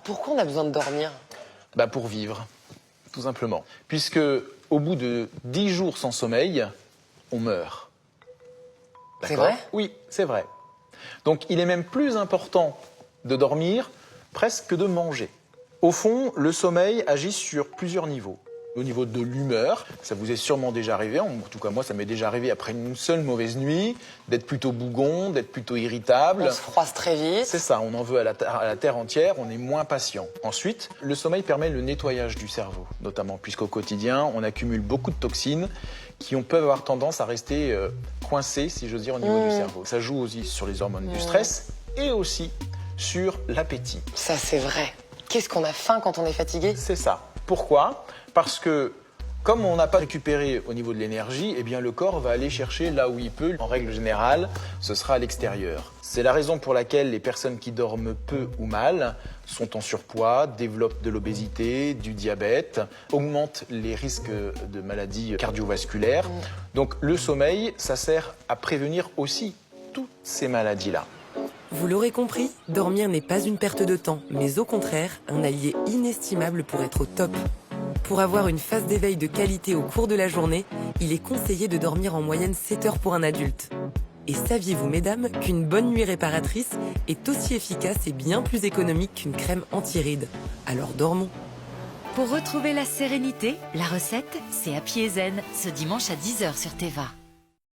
Pourquoi on a besoin de dormir? Pour vivre, tout simplement. Puisque au bout de 10 jours sans sommeil, on meurt. C'est D'accord? vrai? Oui, c'est vrai. Donc il est même plus important de dormir presque que de manger. Au fond, le sommeil agit sur plusieurs niveaux. Au niveau de l'humeur, ça vous est sûrement déjà arrivé, en tout cas moi ça m'est déjà arrivé après une seule mauvaise nuit, d'être plutôt bougon, d'être plutôt irritable. On se froisse très vite. C'est ça, on en veut à la terre entière, on est moins patient. Ensuite, le sommeil permet le nettoyage du cerveau, notamment puisqu'au quotidien, on accumule beaucoup de toxines qui peuvent avoir tendance à rester coincées, si j'ose dire, au niveau du cerveau. Ça joue aussi sur les hormones du stress et aussi sur l'appétit. Ça, c'est vrai. Qu'est-ce qu'on a faim quand on est fatigué? C'est ça. Pourquoi? Parce que comme on n'a pas récupéré au niveau de l'énergie, eh bien le corps va aller chercher là où il peut. En règle générale, ce sera à l'extérieur. C'est la raison pour laquelle les personnes qui dorment peu ou mal sont en surpoids, développent de l'obésité, du diabète, augmentent les risques de maladies cardiovasculaires. Donc le sommeil, ça sert à prévenir aussi toutes ces maladies-là. Vous l'aurez compris, dormir n'est pas une perte de temps, mais au contraire, un allié inestimable pour être au top. Pour avoir une phase d'éveil de qualité au cours de la journée, il est conseillé de dormir en moyenne 7 heures pour un adulte. Et saviez-vous, mesdames, qu'une bonne nuit réparatrice est aussi efficace et bien plus économique qu'une crème anti-rides? Alors dormons. Pour retrouver la sérénité, la recette, c'est Happy et Zen, ce dimanche à 10 h sur Téva.